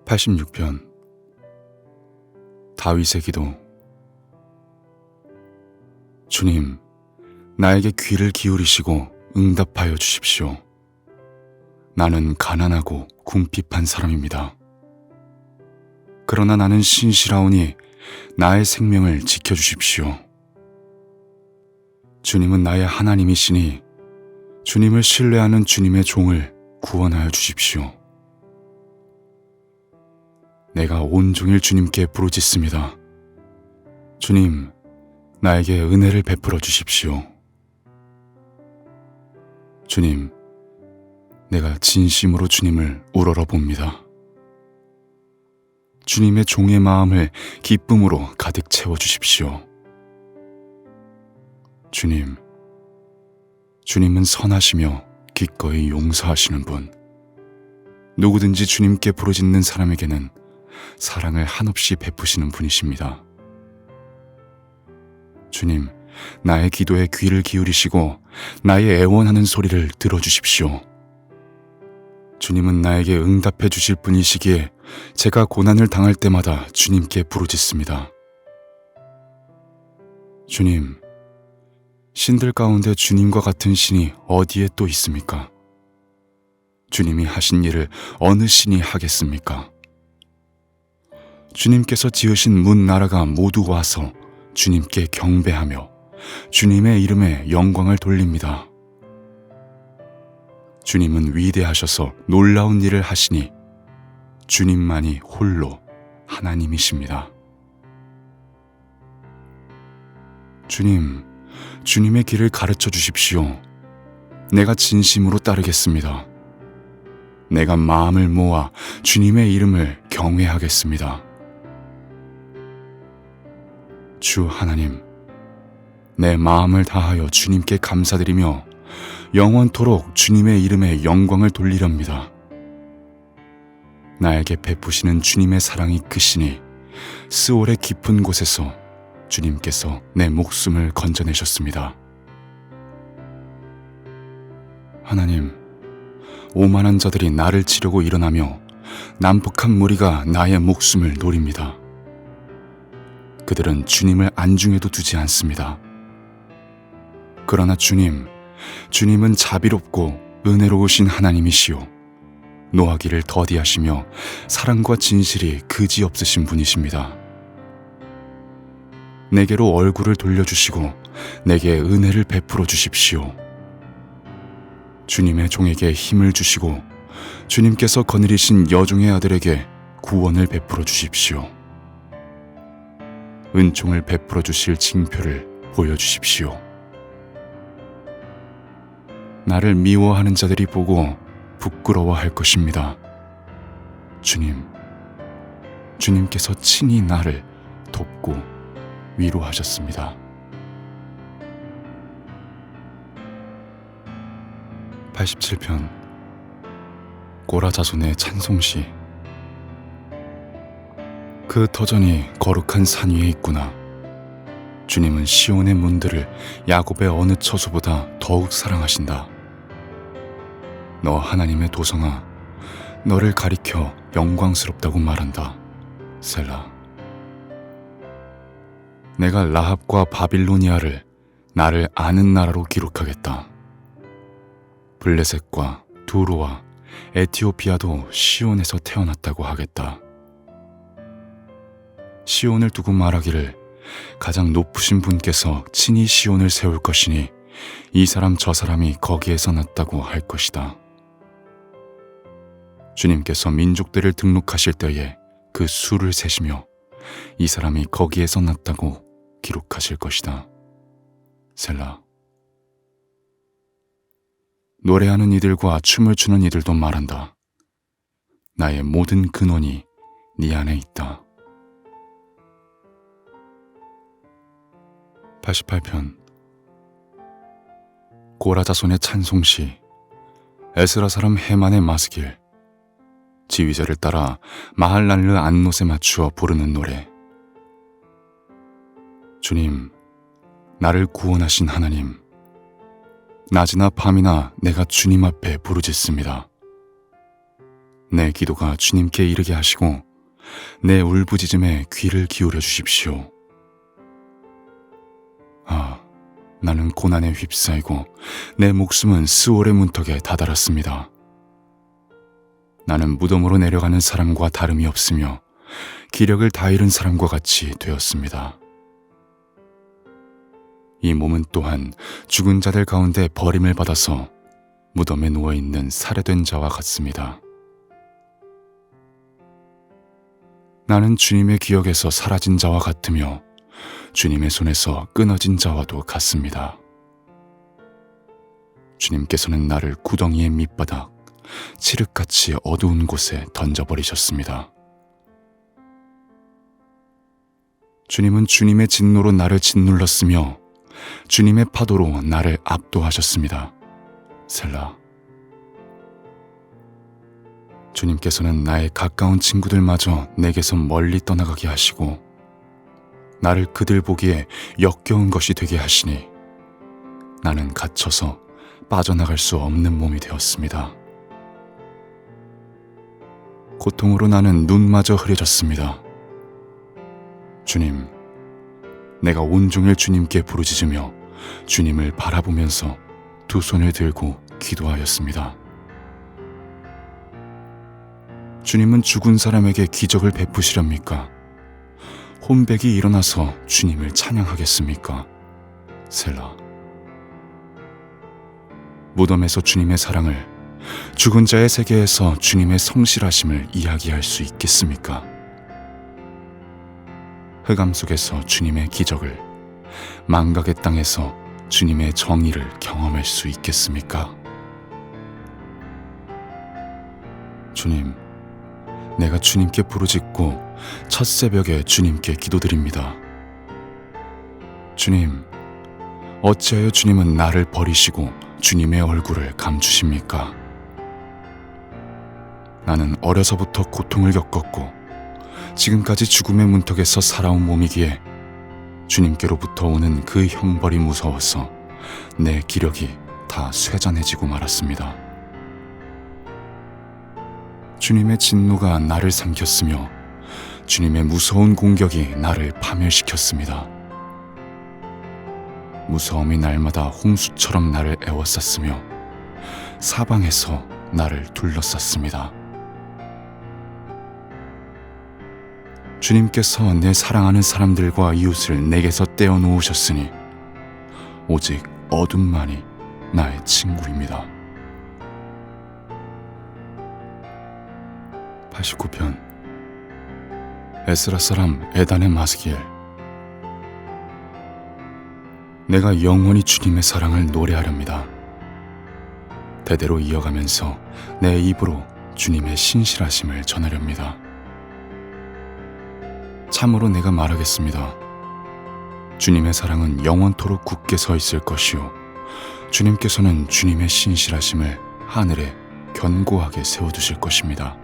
86편 다윗의 기도. 주님, 나에게 귀를 기울이시고 응답하여 주십시오. 나는 가난하고 궁핍한 사람입니다. 그러나 나는 신실하오니 나의 생명을 지켜주십시오. 주님은 나의 하나님이시니 주님을 신뢰하는 주님의 종을 구원하여 주십시오. 내가 온종일 주님께 부르짖습니다. 주님, 나에게 은혜를 베풀어 주십시오. 주님, 내가 진심으로 주님을 우러러 봅니다. 주님의 종의 마음을 기쁨으로 가득 채워 주십시오. 주님, 주님은 선하시며 기꺼이 용서하시는 분. 누구든지 주님께 부르짖는 사람에게는 사랑을 한없이 베푸시는 분이십니다. 주님, 나의 기도에 귀를 기울이시고 나의 애원하는 소리를 들어주십시오. 주님은 나에게 응답해 주실 분이시기에 제가 고난을 당할 때마다 주님께 부르짖습니다. 주님, 신들 가운데 주님과 같은 신이 어디에 또 있습니까? 주님이 하신 일을 어느 신이 하겠습니까? 주님께서 지으신 문 나라가 모두 와서 주님께 경배하며 주님의 이름에 영광을 돌립니다. 주님은 위대하셔서 놀라운 일을 하시니 주님만이 홀로 하나님이십니다. 주님, 주님의 길을 가르쳐 주십시오. 내가 진심으로 따르겠습니다. 내가 마음을 모아 주님의 이름을 경외하겠습니다. 주 하나님, 내 마음을 다하여 주님께 감사드리며 영원토록 주님의 이름에 영광을 돌리렵니다. 나에게 베푸시는 주님의 사랑이 크시니 스올의 깊은 곳에서 주님께서 내 목숨을 건져내셨습니다. 하나님, 오만한 자들이 나를 치려고 일어나며 난폭한 무리가 나의 목숨을 노립니다. 그들은 주님을 안중에도 두지 않습니다. 그러나 주님은 자비롭고 은혜로우신 하나님이시오. 노하기를 더디하시며 사랑과 진실이 그지없으신 분이십니다. 내게로 얼굴을 돌려주시고 내게 은혜를 베풀어 주십시오. 주님의 종에게 힘을 주시고 주님께서 거느리신 여종의 아들에게 구원을 베풀어 주십시오. 은총을 베풀어 주실 징표를 보여주십시오. 나를 미워하는 자들이 보고 부끄러워할 것입니다. 주님께서 친히 나를 돕고 위로하셨습니다. 87편 고라 자손의 찬송시. 그 터전이 거룩한 산 위에 있구나. 주님은 시온의 문들을 야곱의 어느 처소보다 더욱 사랑하신다. 너 하나님의 도성아, 너를 가리켜 영광스럽다고 말한다. 셀라. 내가 라합과 바빌로니아를 나를 아는 나라로 기록하겠다. 블레셋과 두로와 에티오피아도 시온에서 태어났다고 하겠다. 시온을 두고 말하기를 가장 높으신 분께서 친히 시온을 세울 것이니 이 사람 저 사람이 거기에서 났다고 할 것이다. 주님께서 민족들을 등록하실 때에 그 수를 세시며 이 사람이 거기에서 났다고 기록하실 것이다. 셀라. 노래하는 이들과 춤을 추는 이들도 말한다. 나의 모든 근원이 네 안에 있다. 88편 고라 자손의 찬송시. 에스라 사람 헤만의 마스길. 지휘자를 따라 마할랄르 안롯에 맞추어 부르는 노래. 주님, 나를 구원하신 하나님, 낮이나 밤이나 내가 주님 앞에 부르짖습니다. 내 기도가 주님께 이르게 하시고 내 울부짖음에 귀를 기울여 주십시오. 나는 고난에 휩싸이고 내 목숨은 스올의 문턱에 다다랐습니다. 나는 무덤으로 내려가는 사람과 다름이 없으며 기력을 다 잃은 사람과 같이 되었습니다. 이 몸은 또한 죽은 자들 가운데 버림을 받아서 무덤에 누워있는 살해된 자와 같습니다. 나는 주님의 기억에서 사라진 자와 같으며 주님의 손에서 끊어진 자와도 같습니다. 주님께서는 나를 구덩이의 밑바닥, 칠흑같이 어두운 곳에 던져버리셨습니다. 주님은 주님의 진노로 나를 짓눌렀으며 주님의 파도로 나를 압도하셨습니다. 셀라. 주님께서는 나의 가까운 친구들마저 내게서 멀리 떠나가게 하시고 나를 그들 보기에 역겨운 것이 되게 하시니 나는 갇혀서 빠져나갈 수 없는 몸이 되었습니다. 고통으로 나는 눈마저 흐려졌습니다. 주님, 내가 온종일 주님께 부르짖으며 주님을 바라보면서 두 손을 들고 기도하였습니다. 주님은 죽은 사람에게 기적을 베푸시렵니까? 혼백이 일어나서 주님을 찬양하겠습니까? 셀라. 무덤에서 주님의 사랑을, 죽은 자의 세계에서 주님의 성실하심을 이야기할 수 있겠습니까? 흑암 속에서 주님의 기적을, 망각의 땅에서 주님의 정의를 경험할 수 있겠습니까? 주님, 내가 주님께 부르짖고 첫 새벽에 주님께 기도드립니다. 주님, 어찌하여 주님은 나를 버리시고 주님의 얼굴을 감추십니까? 나는 어려서부터 고통을 겪었고 지금까지 죽음의 문턱에서 살아온 몸이기에 주님께로부터 오는 그 형벌이 무서워서 내 기력이 다 쇠잔해지고 말았습니다. 주님의 진노가 나를 삼켰으며 주님의 무서운 공격이 나를 파멸시켰습니다. 무서움이 날마다 홍수처럼 나를 에워쌌으며 사방에서 나를 둘러쌌습니다. 주님께서 내 사랑하는 사람들과 이웃을 내게서 떼어놓으셨으니 오직 어둠만이 나의 친구입니다. 89편 에스라 사람 에단의 마스기엘. 내가 영원히 주님의 사랑을 노래하렵니다. 대대로 이어가면서 내 입으로 주님의 신실하심을 전하렵니다. 참으로 내가 말하겠습니다. 주님의 사랑은 영원토록 굳게 서 있을 것이요 주님께서는 주님의 신실하심을 하늘에 견고하게 세워두실 것입니다.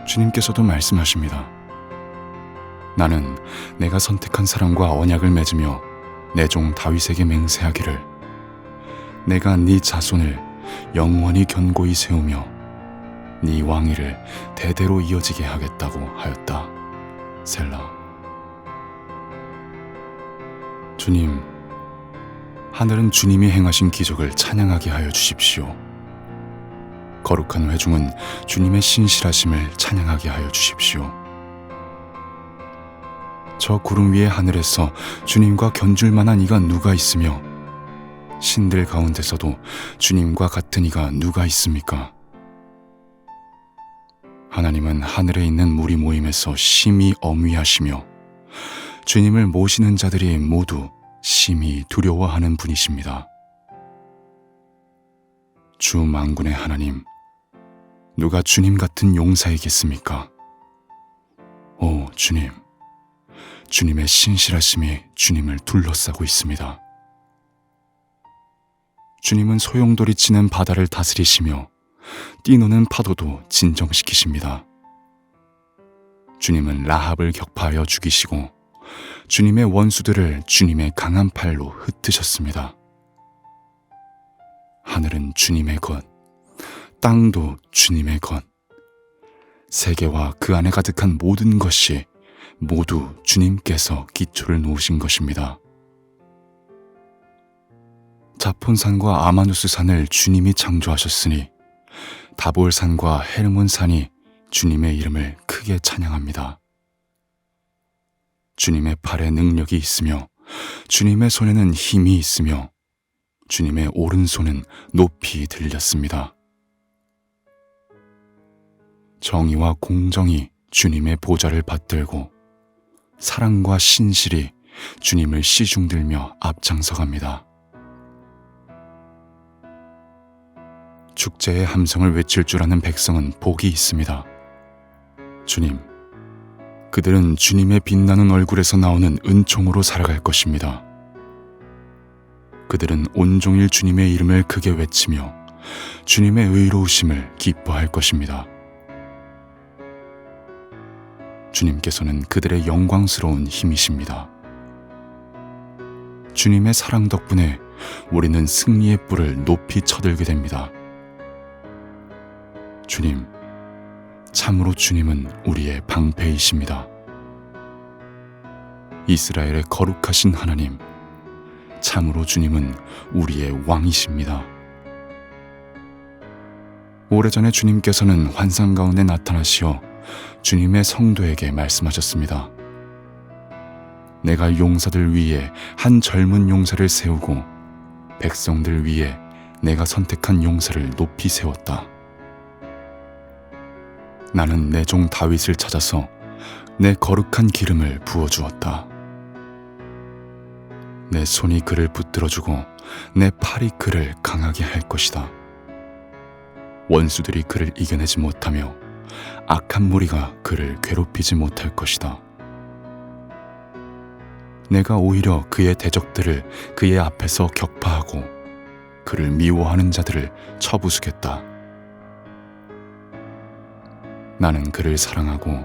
주님께서도 말씀하십니다. 나는 내가 선택한 사람과 언약을 맺으며 내 종 다윗에게 맹세하기를 내가 네 자손을 영원히 견고히 세우며 네 왕위를 대대로 이어지게 하겠다고 하였다. 셀라. 주님, 하늘은 주님이 행하신 기적을 찬양하게 하여 주십시오. 거룩한 회중은 주님의 신실하심을 찬양하게 하여 주십시오. 저 구름 위의 하늘에서 주님과 견줄 만한 이가 누가 있으며 신들 가운데서도 주님과 같은 이가 누가 있습니까? 하나님은 하늘에 있는 무리 모임에서 심히 엄위하시며 주님을 모시는 자들이 모두 심히 두려워하는 분이십니다. 주 만군의 하나님, 누가 주님 같은 용사이겠습니까? 오 주님, 주님의 신실하심이 주님을 둘러싸고 있습니다. 주님은 소용돌이 치는 바다를 다스리시며 뛰노는 파도도 진정시키십니다. 주님은 라합을 격파하여 죽이시고 주님의 원수들을 주님의 강한 팔로 흩으셨습니다. 하늘은 주님의 것, 땅도 주님의 것, 세계와 그 안에 가득한 모든 것이 모두 주님께서 기초를 놓으신 것입니다. 자폰산과 아마누스산을 주님이 창조하셨으니 다볼산과 헤르몬산이 주님의 이름을 크게 찬양합니다. 주님의 팔에 능력이 있으며 주님의 손에는 힘이 있으며 주님의 오른손은 높이 들렸습니다. 정의와 공정이 주님의 보좌를 받들고 사랑과 신실이 주님을 시중들며 앞장서갑니다. 축제의 함성을 외칠 줄 아는 백성은 복이 있습니다. 주님, 그들은 주님의 빛나는 얼굴에서 나오는 은총으로 살아갈 것입니다. 그들은 온종일 주님의 이름을 크게 외치며 주님의 의로우심을 기뻐할 것입니다. 주님께서는 그들의 영광스러운 힘이십니다. 주님의 사랑 덕분에 우리는 승리의 뿔을 높이 쳐들게 됩니다. 주님, 참으로 주님은 우리의 방패이십니다. 이스라엘의 거룩하신 하나님, 참으로 주님은 우리의 왕이십니다. 오래전에 주님께서는 환상 가운데 나타나시어 주님의 성도에게 말씀하셨습니다. 내가 용사들 위에 한 젊은 용사를 세우고 백성들 위에 내가 선택한 용사를 높이 세웠다. 나는 내 종 다윗을 찾아서 내 거룩한 기름을 부어주었다. 내 손이 그를 붙들어주고 내 팔이 그를 강하게 할 것이다. 원수들이 그를 이겨내지 못하며 악한 무리가 그를 괴롭히지 못할 것이다. 내가 오히려 그의 대적들을 그의 앞에서 격파하고 그를 미워하는 자들을 쳐부수겠다. 나는 그를 사랑하고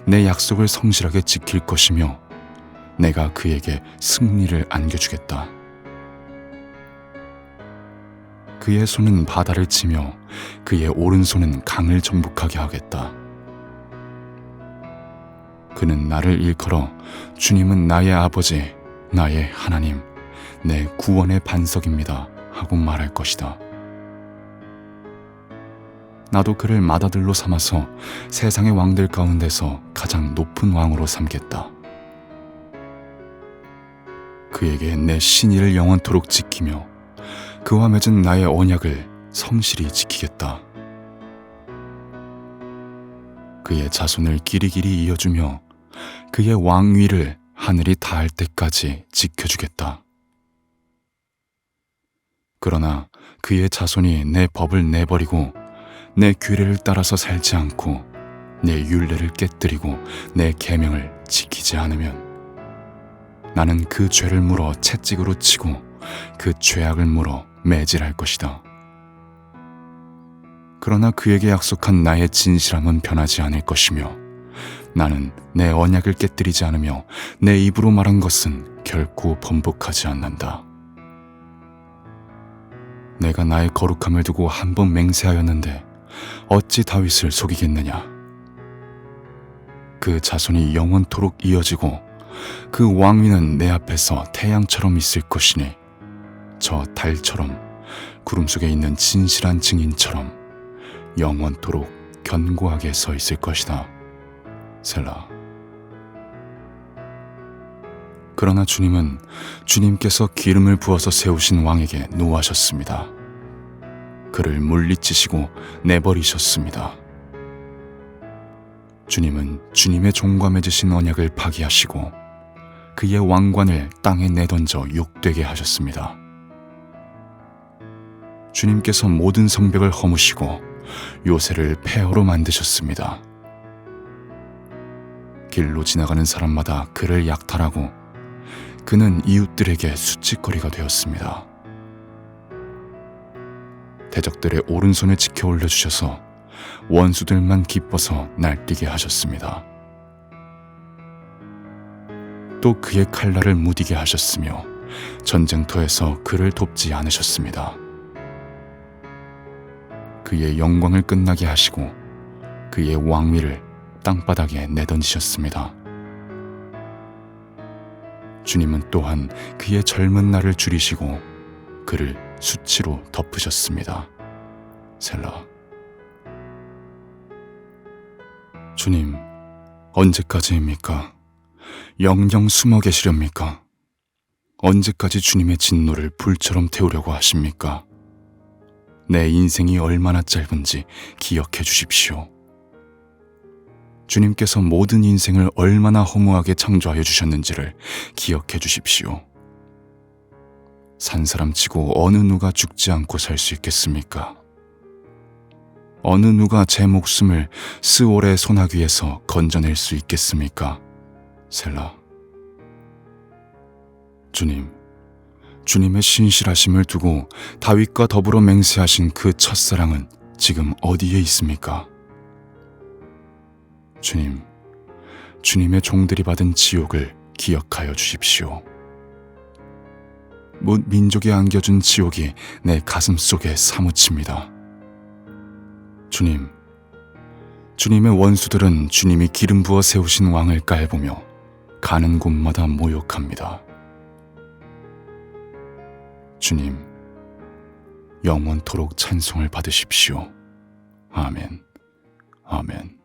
내 약속을 성실하게 지킬 것이며 내가 그에게 승리를 안겨주겠다. 그의 손은 바다를 치며 그의 오른손은 강을 정복하게 하겠다. 그는 나를 일컬어 주님은 나의 아버지, 나의 하나님, 내 구원의 반석입니다 하고 말할 것이다. 나도 그를 맏아들로 삼아서 세상의 왕들 가운데서 가장 높은 왕으로 삼겠다. 그에게 내 신의를 영원토록 지키며 그와 맺은 나의 언약을 성실히 지키겠다. 그의 자손을 길이길이 이어주며 그의 왕위를 하늘이 닿을 때까지 지켜주겠다. 그러나 그의 자손이 내 법을 내버리고 내 규례를 따라서 살지 않고 내 율례를 깨뜨리고 내 계명을 지키지 않으면 나는 그 죄를 물어 채찍으로 치고 그 죄악을 물어 매질할 것이다. 그러나 그에게 약속한 나의 진실함은 변하지 않을 것이며 나는 내 언약을 깨뜨리지 않으며 내 입으로 말한 것은 결코 번복하지 않는다. 내가 나의 거룩함을 두고 한 번 맹세하였는데 어찌 다윗을 속이겠느냐. 그 자손이 영원토록 이어지고 그 왕위는 내 앞에서 태양처럼 있을 것이니 저 달처럼 구름 속에 있는 진실한 증인처럼 영원토록 견고하게 서 있을 것이다. 셀라. 그러나 주님은 주님께서 기름을 부어서 세우신 왕에게 노하셨습니다. 그를 물리치시고 내버리셨습니다. 주님은 주님의 종과 맺으신 언약을 파기하시고 그의 왕관을 땅에 내던져 욕되게 하셨습니다. 주님께서 모든 성벽을 허무시고 요새를 폐허로 만드셨습니다. 길로 지나가는 사람마다 그를 약탈하고 그는 이웃들에게 수치거리가 되었습니다. 대적들의 오른손을 지켜 올려주셔서 원수들만 기뻐서 날뛰게 하셨습니다. 또 그의 칼날을 무디게 하셨으며 전쟁터에서 그를 돕지 않으셨습니다. 그의 영광을 끝나게 하시고 그의 왕위를 땅바닥에 내던지셨습니다. 주님은 또한 그의 젊은 날을 줄이시고 그를 수치로 덮으셨습니다. 셀라. 주님, 언제까지입니까? 영영 숨어 계시렵니까? 언제까지 주님의 진노를 불처럼 태우려고 하십니까? 내 인생이 얼마나 짧은지 기억해 주십시오. 주님께서 모든 인생을 얼마나 허무하게 창조하여 주셨는지를 기억해 주십시오. 산 사람치고 어느 누가 죽지 않고 살 수 있겠습니까? 어느 누가 제 목숨을 스올의 소나귀에서 건져낼 수 있겠습니까? 셀라. 주님, 주님의 신실하심을 두고 다윗과 더불어 맹세하신 그 첫사랑은 지금 어디에 있습니까? 주님, 주님의 종들이 받은 지옥을 기억하여 주십시오. 뭇 민족이 안겨준 지옥이 내 가슴 속에 사무칩니다. 주님, 주님의 원수들은 주님이 기름 부어 세우신 왕을 깔보며 가는 곳마다 모욕합니다. 주님, 영원토록 찬송을 받으십시오. 아멘, 아멘.